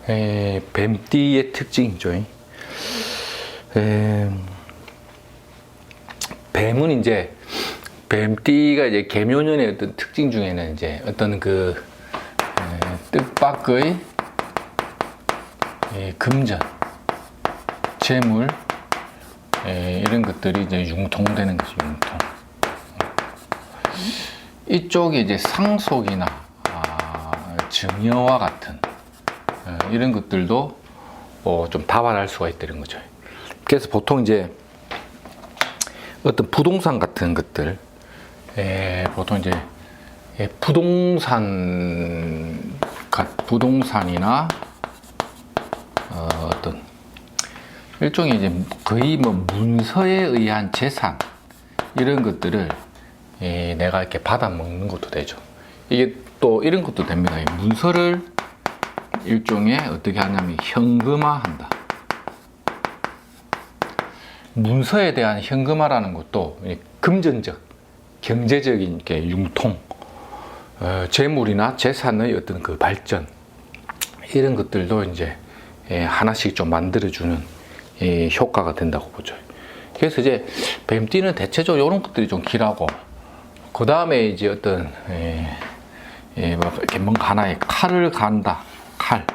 뱀띠의 특징이죠. 뱀은 이제 뱀띠가 이제 개묘년의 어떤 특징 중에는 이제 어떤 그 뜻밖의 금전, 재물 이런 것들이 이제 융통되는 거죠. 융통. 이쪽이 이제 상속이나 증여와 같은 이런 것들도 좀 다발할 수가 있다는 거죠. 그래서 보통 이제 어떤 부동산 같은 것들, 보통 이제 부동산이나 어떤 일종의 이제 거의 뭐 문서에 의한 재산 이런 것들을 내가 이렇게 받아 먹는 것도 되죠. 이게 또 이런 것도 됩니다. 문서를 일종의 어떻게 하냐면 현금화한다. 문서에 대한 현금화라는 것도 금전적, 경제적인 게 융통, 재물이나 재산의 어떤 그 발전 이런 것들도 이제 하나씩 좀 만들어주는 효과가 된다고 보죠. 그래서 이제 뱀띠는 대체적으로 이런 것들이 좀 길하고, 그 다음에 이제 어떤 이렇게 뭔가 하나의 칼을 간다, 칼,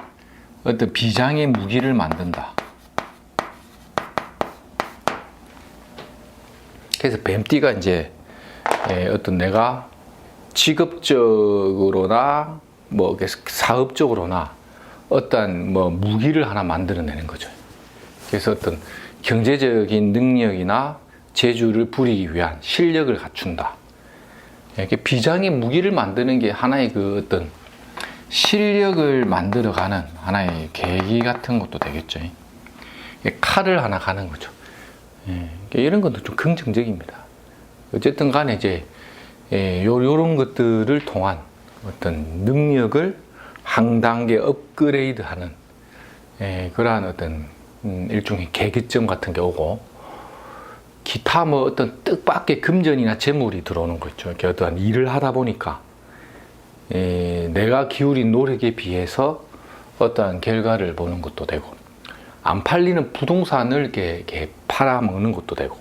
어떤 비장의 무기를 만든다. 그래서 뱀띠가 이제 어떤 내가 직업적으로나 뭐 사업적으로나 어떤 뭐 무기를 하나 만들어내는 거죠. 그래서 어떤 경제적인 능력이나 재주를 부리기 위한 실력을 갖춘다. 이렇게 비장의 무기를 만드는 게 하나의 그 어떤 실력을 만들어가는 하나의 계기 같은 것도 되겠죠. 칼을 하나 가는 거죠. 이런 것도 좀 긍정적입니다. 어쨌든 간에 이제 요런 것들을 통한 어떤 능력을 한 단계 업그레이드 하는 그러한 어떤 일종의 계기점 같은 게 오고, 기타 뭐 어떤 뜻밖의 금전이나 재물이 들어오는 거 있죠. 이렇게 어떠한 일을 하다 보니까 내가 기울인 노력에 비해서 어떠한 결과를 보는 것도 되고, 안 팔리는 부동산을 이렇게 팔아먹는 것도 되고,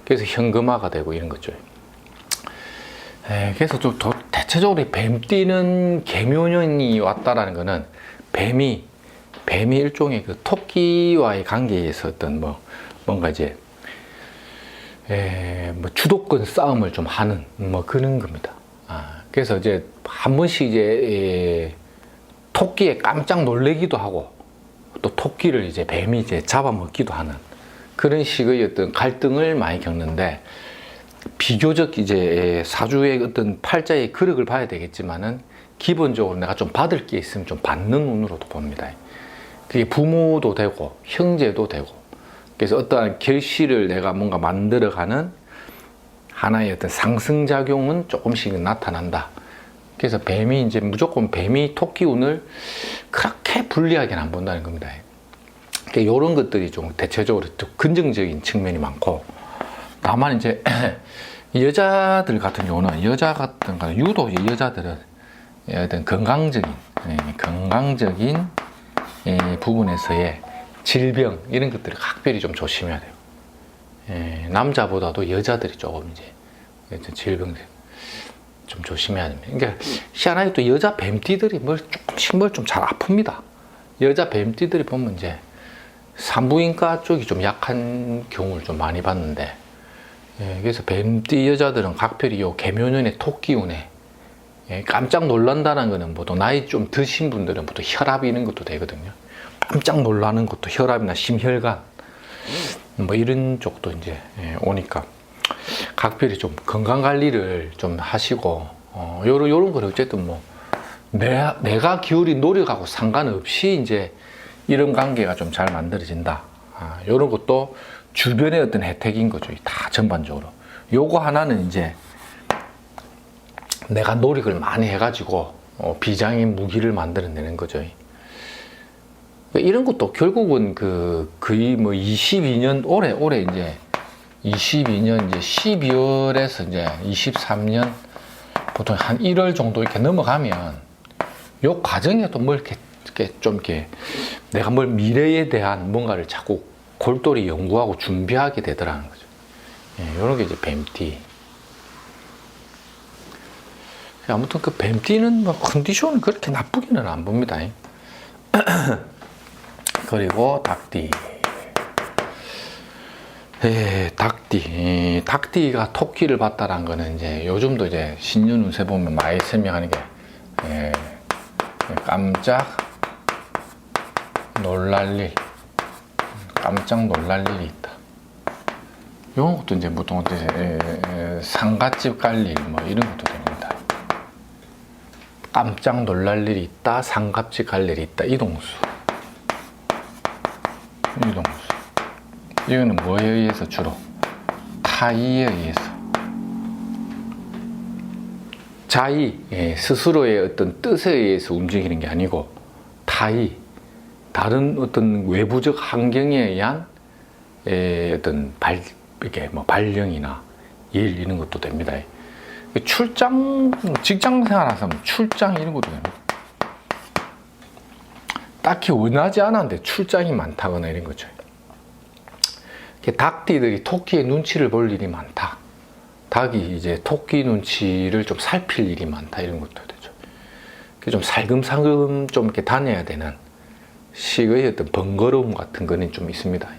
그래서 현금화가 되고 이런 거죠. 그래서 좀 대체적으로 뱀띠는 개묘년이 왔다라는 거는 뱀이 일종의 그 토끼와의 관계에서 어떤 뭔가 이제 뭐 주도권 싸움을 좀 하는 뭐 그런 겁니다. 그래서 이제 한 번씩 이제 토끼에 깜짝 놀래기도 하고, 또 토끼를 이제 뱀이 이제 잡아먹기도 하는 그런 식의 어떤 갈등을 많이 겪는데, 비교적 이제 사주의 어떤 팔자의 그력을 봐야 되겠지만은 기본적으로 내가 좀 받을 게 있으면 좀 받는 운으로도 봅니다. 그게 부모도 되고 형제도 되고, 그래서 어떠한 결실을 내가 뭔가 만들어가는 하나의 어떤 상승작용은 조금씩 나타난다. 그래서 뱀이 이제 무조건 뱀이 토끼 운을 그렇게 불리하게는 안 본다는 겁니다. 그러니까 이런 것들이 좀 대체적으로 좀 긍정적인 측면이 많고, 다만 이제 여자들 같은 경우는 유독 여자들은 어떤 건강적인 부분에서의 질병 이런 것들을 각별히 좀 조심해야 돼요. 남자보다도 여자들이 조금 이제 질병 좀 조심해야 됩니다. 그러니까 희한하게 또 여자 뱀띠들이 조금씩 좀 잘 아픕니다. 여자 뱀띠들이 보면 이제 산부인과 쪽이 좀 약한 경우를 좀 많이 봤는데, 그래서 뱀띠 여자들은 각별히 요 개묘년의 토끼운에 깜짝 놀란다는 거는 보통 나이 좀 드신 분들은 보통 혈압 이런 것도 되거든요. 깜짝 놀라는 것도 혈압이나 심혈관 뭐 이런 쪽도 이제 오니까 각별히 좀 건강 관리를 좀 하시고, 요런 걸 어쨌든 뭐 내가 기울인 노력하고 상관없이 이제 이런 관계가 좀 잘 만들어진다. 요런 것도 주변의 어떤 혜택인 거죠. 다 전반적으로. 요거 하나는 이제 내가 노력을 많이 해가지고 비장의 무기를 만들어내는 거죠. 이런 것도 결국은 거의 뭐 22년 올해 이제 22년 이제 12월에서 이제 23년 보통 한 1월 정도 이렇게 넘어가면 요 과정에 또 뭐 이렇게 이렇게 내가 뭘 미래에 대한 뭔가를 자꾸 골똘히 연구하고 준비하게 되더라는 거죠. 예, 이런 게 이제 뱀띠. 아무튼 그 뱀띠는 뭐 컨디션은 그렇게 나쁘게는 안 봅니다. 그리고 닭띠. 예, 닭띠. 닭띠가 토끼를 봤다라는 거는 이제 요즘도 이제 신년 운세 보면 많이 설명하는 게, 예, 깜짝 놀랄 일, 깜짝 놀랄 일이 있다. 이런 것도 이제 보통 상갓집 갈 일, 뭐 이런 것도 됩니다. 깜짝 놀랄 일이 있다, 상갓집 갈 일이 있다, 이동수. 이거는 뭐에 의해서 주로? 타의에 의해서. 자의, 스스로의 어떤 뜻에 의해서 움직이는 게 아니고, 타의, 다른 어떤 외부적 환경에 의한 어떤 이렇게 뭐 발령이나 일 이런 것도 됩니다. 출장, 직장 생활하면서 출장 이런 것도 됩니다. 딱히 원하지 않았는데 출장이 많다거나 이런 거죠. 닭띠들이 토끼의 눈치를 볼 일이 많다. 닭이 이제 토끼 눈치를 좀 살필 일이 많다. 이런 것도 되죠. 좀 살금살금 좀 이렇게 다녀야 되는 식의 어떤 번거로움 같은 거는 좀 있습니다.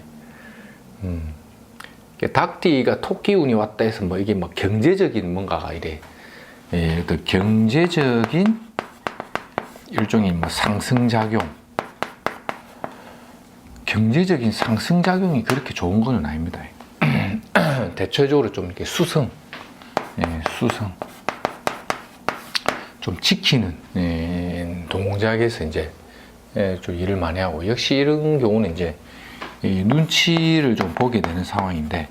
닭띠가 토끼 운이 왔다 해서 뭐 이게 뭐 경제적인 뭔가가 이래, 어떤 경제적인 일종의 뭐 상승작용, 경제적인 상승작용이 그렇게 좋은 건 아닙니다. 대체적으로 좀 이렇게 수성, 수성, 좀 지키는 동작에서 이제 좀 일을 많이 하고, 역시 이런 경우는 이제 눈치를 좀 보게 되는 상황인데,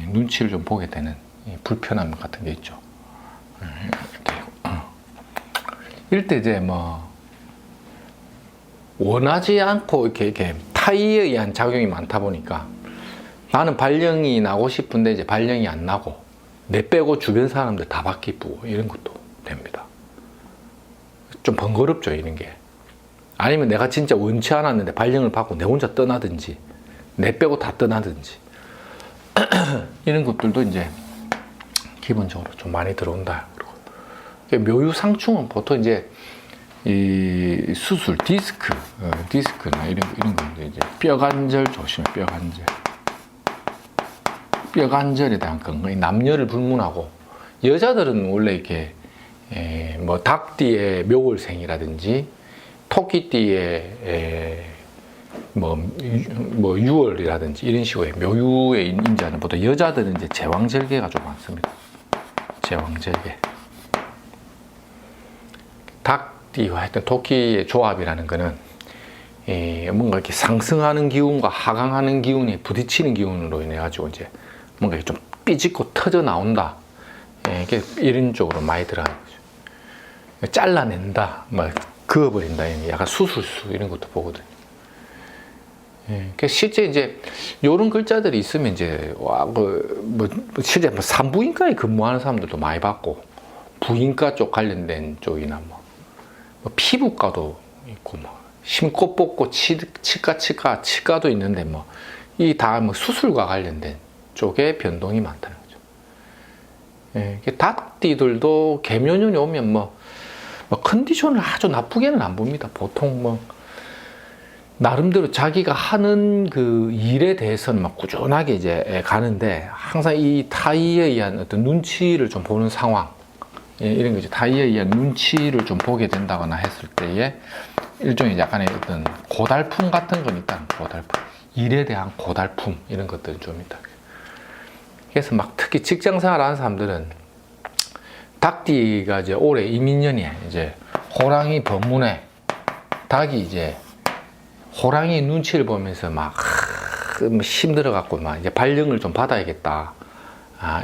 눈치를 좀 보게 되는 불편함 같은 게 있죠. 이럴 때 이제 뭐 원하지 않고 이렇게 타의에 의한 작용이 많다 보니까 나는 발령이 나고 싶은데 이제 발령이 안 나고 내 빼고 주변 사람들 다 바뀌고 이런 것도 됩니다. 좀 번거롭죠, 이런 게. 아니면 내가 진짜 원치 않았는데 발령을 받고 내 혼자 떠나든지 내 빼고 다 떠나든지 이런 것들도 이제 기본적으로 좀 많이 들어온다. 그리고 묘유상충은 보통 이제 이 수술, 디스크나 이런 건데 이제 뼈관절 조심해. 뼈관절에 대한 건강, 남녀를 불문하고, 여자들은 원래 이렇게 뭐 닭띠의 묘월생이라든지 토끼띠의 뭐 유월이라든지 이런 식으로 묘유의 인자는 보통 여자들은 이제 제왕절개가 좀 많습니다. 제왕절개. 닭띠와 하여튼 토끼의 조합이라는 거는 뭔가 이렇게 상승하는 기운과 하강하는 기운이 부딪히는 기운으로 인해 가지고 이제 뭔가 좀 삐집고 터져 나온다. 이런 쪽으로 많이 들어가는 거죠. 잘라낸다, 막 그어버린다, 약간 수술수 이런 것도 보거든요. 실제 이제 이런 글자들이 있으면 이제 실제 산부인과에 근무하는 사람들도 많이 봤고, 부인과 쪽 관련된 쪽이나 뭐 피부과도 있고, 뭐 심고 뽑고 치과도 있는데 뭐 이 다 뭐 수술과 관련된 쪽에 변동이 많다는 거죠. 닭띠들도 개묘년이 오면 뭐 컨디션을 아주 나쁘게는 안 봅니다. 보통 뭐 나름대로 자기가 하는 그 일에 대해서는 막 꾸준하게 이제 가는데, 항상 이 타의에 의한 어떤 눈치를 좀 보는 상황, 이런 거죠. 타의에 의한 눈치를 좀 보게 된다거나 했을 때에 일종의 약간의 어떤 고달픔 같은 건 있다. 고달픔, 일에 대한 고달픔 이런 것들은 좀 있다. 그래서 막 특히 직장 생활하는 사람들은 닭띠가 이제 올해 이민년이에 이제 호랑이 법문에 닭이 이제 호랑이 눈치를 보면서 막 힘들어갖고 막 이제 발령을 좀 받아야겠다.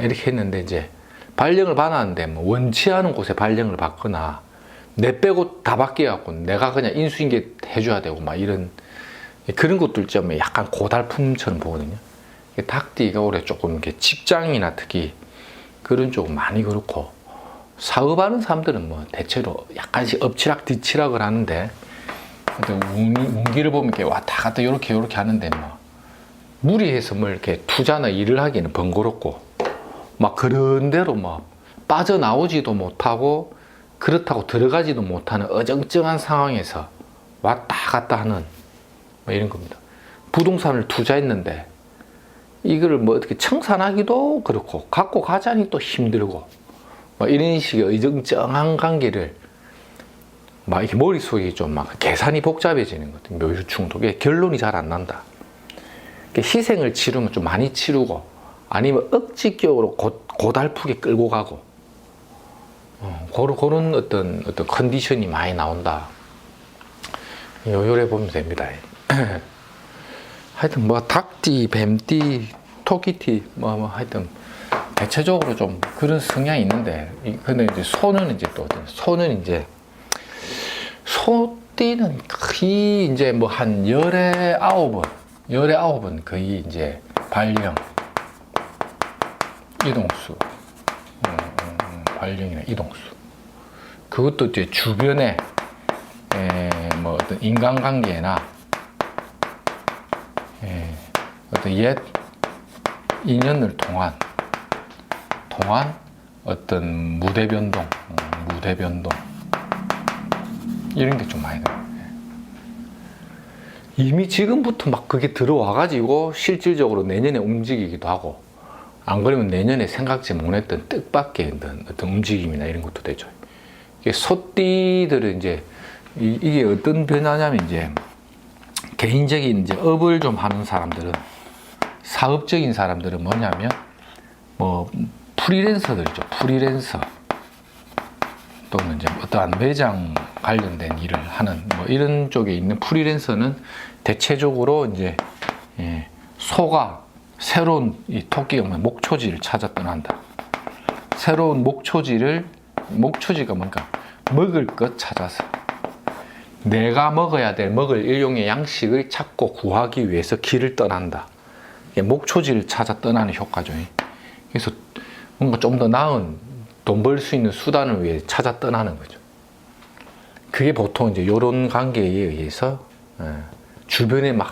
이렇게 했는데 이제 발령을 받았는데 뭐 원치 않은 곳에 발령을 받거나 내 빼고 다 바뀌어갖고 내가 그냥 인수인계 해줘야 되고 막 이런 그런 것들 좀 약간 고달픔처럼 보거든요. 닭띠가 올해 조금 이렇게 직장이나 특히 그런 쪽은 많이 그렇고, 사업하는 사람들은 뭐 대체로 약간씩 엎치락 뒤치락을 하는데 운기를 보면 이렇게 왔다 갔다 요렇게 하는데 뭐 무리해서 뭐 이렇게 투자나 일을 하기는 번거롭고 막 그런 대로 막 빠져나오지도 못하고 그렇다고 들어가지도 못하는 어정쩡한 상황에서 왔다 갔다 하는 뭐 이런 겁니다. 부동산을 투자했는데 이거를 뭐 어떻게 청산하기도 그렇고 갖고 가자니 또 힘들고 뭐 이런 식의 어정쩡한 관계를 막 이렇게 머릿속이 좀 막 계산이 복잡해지는 것 같아요. 묘유충독에 결론이 잘 안 난다. 희생을 치르면 좀 많이 치르고 아니면 억지격으로 고달프게 끌고 가고 그런 어떤 컨디션이 많이 나온다. 요래 보면 됩니다. 하여튼 뭐 닭띠, 뱀띠, 토끼띠 뭐 하여튼 대체적으로 좀 그런 성향이 있는데 근데 이제 소는 이제 또 소는 이제 소띠는 거의 이제 뭐 한 19번 거의 이제 발령 이동수 발령이나 이동수 그것도 이제 주변에 뭐 어떤 인간관계나 어떤 옛 인연을 통한 어떤 무대 변동 이런 게 좀 많이 들어요. 이미 지금부터 막 그게 들어와가지고 실질적으로 내년에 움직이기도 하고 안 그러면 내년에 생각지 못했던 뜻밖의 어떤 움직임이나 이런 것도 되죠. 이게 소띠들은 이제 이게 어떤 변화냐면 이제 개인적인 이제 업을 좀 하는 사람들은 사업적인 사람들은 뭐냐면 뭐 프리랜서들이죠. 프리랜서 또는 이제 어떠한 매장 관련된 일을 하는 뭐 이런 쪽에 있는 프리랜서는 대체적으로 이제 소가 새로운 이 토끼가 목초지를 찾아 떠난다. 새로운 목초지가 뭔가 먹을 것 찾아서 내가 먹어야 될 먹을 일용의 양식을 찾고 구하기 위해서 길을 떠난다. 목초지를 찾아 떠나는 효과죠. 그래서 뭔가 좀 더 나은 돈 벌 수 있는 수단을 위해 찾아 떠나는 거죠. 그게 보통 이제 이런 관계에 의해서 주변에 막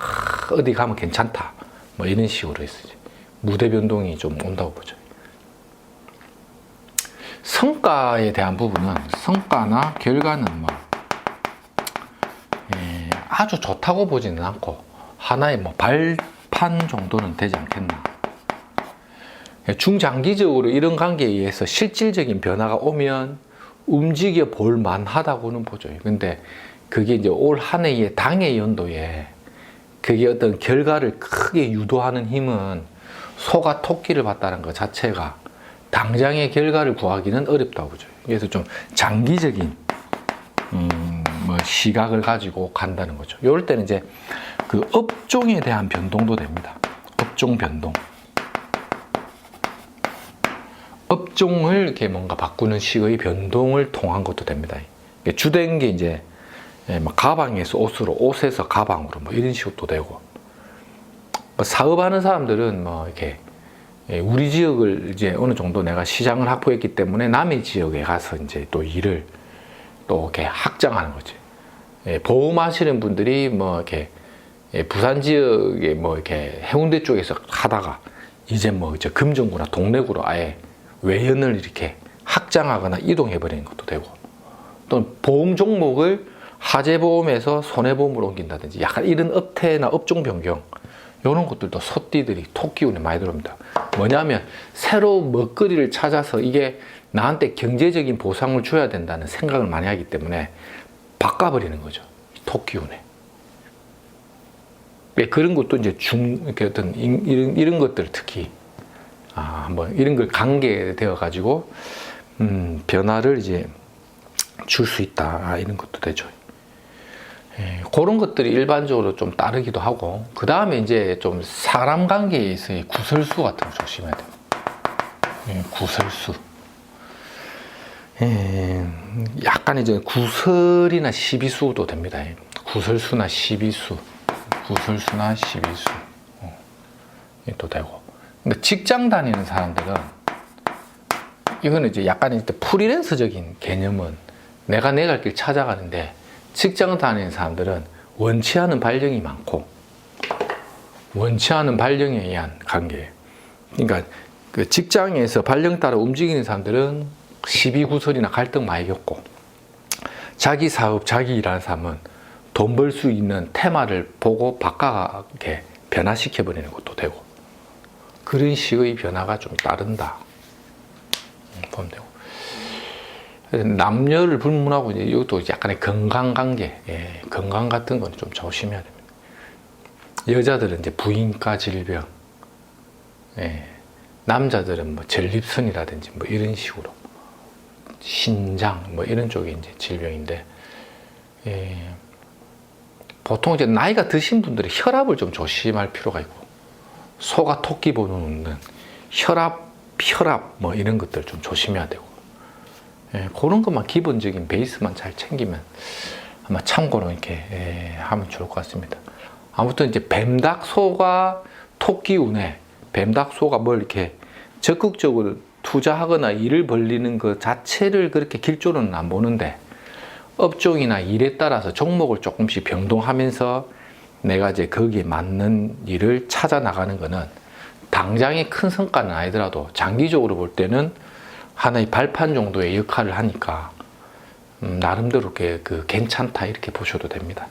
어디 가면 괜찮다. 뭐 이런 식으로 했어요. 무대 변동이 좀 온다고 보죠. 성과에 대한 부분은 성과나 결과는 뭐 아주 좋다고 보지는 않고 하나의 뭐 발판 정도는 되지 않겠나. 중장기적으로 이런 관계에 의해서 실질적인 변화가 오면 움직여 볼 만하다고는 보죠. 근데 그게 이제 올 한 해의 당의 연도에 그게 어떤 결과를 크게 유도하는 힘은 소가 토끼를 봤다는 것 자체가 당장의 결과를 구하기는 어렵다고 보죠. 그래서 좀 장기적인 뭐 시각을 가지고 간다는 거죠. 이럴 때는 이제 그 업종에 대한 변동도 됩니다. 업종 변동. 업종을 이렇게 뭔가 바꾸는 식의 변동을 통한 것도 됩니다. 주된 게 이제 가방에서 옷으로, 옷에서 가방으로 뭐 이런 식으로 되고, 뭐 사업하는 사람들은 뭐 이렇게 우리 지역을 이제 어느 정도 내가 시장을 확보했기 때문에 남의 지역에 가서 이제 또 일을 또 이렇게 확장하는 거지. 보험하시는 분들이 뭐 이렇게 부산 지역에 뭐 이렇게 해운대 쪽에서 하다가 이제 뭐 이제 금정구나 동래구로 아예 외연을 이렇게 확장하거나 이동해 버리는 것도 되고, 또 보험 종목을 화재보험에서 손해보험으로 옮긴다든지 약간 이런 업태나 업종 변경 이런 것들도 소띠들이 토끼운에 많이 들어옵니다. 뭐냐면 새로 먹거리를 찾아서 이게 나한테 경제적인 보상을 줘야 된다는 생각을 많이 하기 때문에 바꿔버리는 거죠. 토끼운에. 그런 것도 이제 이렇게 어떤 이런 것들 특히 한번 이런 걸 관계되어 가지고 변화를 이제 줄 수 있다 이런 것도 되죠. 그런 것들이 일반적으로 좀 따르기도 하고, 그 다음에 이제 좀 사람 관계에서의 구설수 같은 거 조심해야 돼요. 구설수. 약간 이제 구설이나 시비수도 됩니다. 구설수나 시비수. 또 되고. 근데 직장 다니는 사람들은 이거는 이제 약간 이제 프리랜서적인 개념은 내가 내 갈 길 찾아가는데, 직장 다니는 사람들은 원치 않은 발령이 많고 원치 않은 발령에 의한 관계예요. 그러니까 그 직장에서 발령 따라 움직이는 사람들은 시비 구설이나 갈등 많이 겪고, 자기 사업, 자기 일하는 사람은 돈 벌 수 있는 테마를 보고 바꿔게 변화시켜 버리는 것도 되고, 그런 식의 변화가 좀 따른다 보면 되고, 남녀를 불문하고 이제 이것도 약간의 건강 관계, 건강 같은 건 좀 조심해야 됩니다. 여자들은 이제 부인과 질병, 남자들은 뭐 전립선이라든지 뭐 이런 식으로 신장 뭐 이런 쪽에 이제 질병인데, 보통 이제 나이가 드신 분들이 혈압을 좀 조심할 필요가 있고, 소가 토끼 보는 혈압 뭐 이런 것들 좀 조심해야 되고, 그런 것만 기본적인 베이스만 잘 챙기면 아마 참고로 이렇게 하면 좋을 것 같습니다. 아무튼 이제 뱀닭소가 토끼 운에, 뱀닭소가 뭘 이렇게 적극적으로 투자하거나 일을 벌리는 것 자체를 그렇게 길조로는 안 보는데, 업종이나 일에 따라서 종목을 조금씩 변동하면서 내가 이제 거기에 맞는 일을 찾아 나가는 거는 당장의 큰 성과는 아니더라도 장기적으로 볼 때는 하나의 발판 정도의 역할을 하니까 나름대로 그 괜찮다 이렇게 보셔도 됩니다.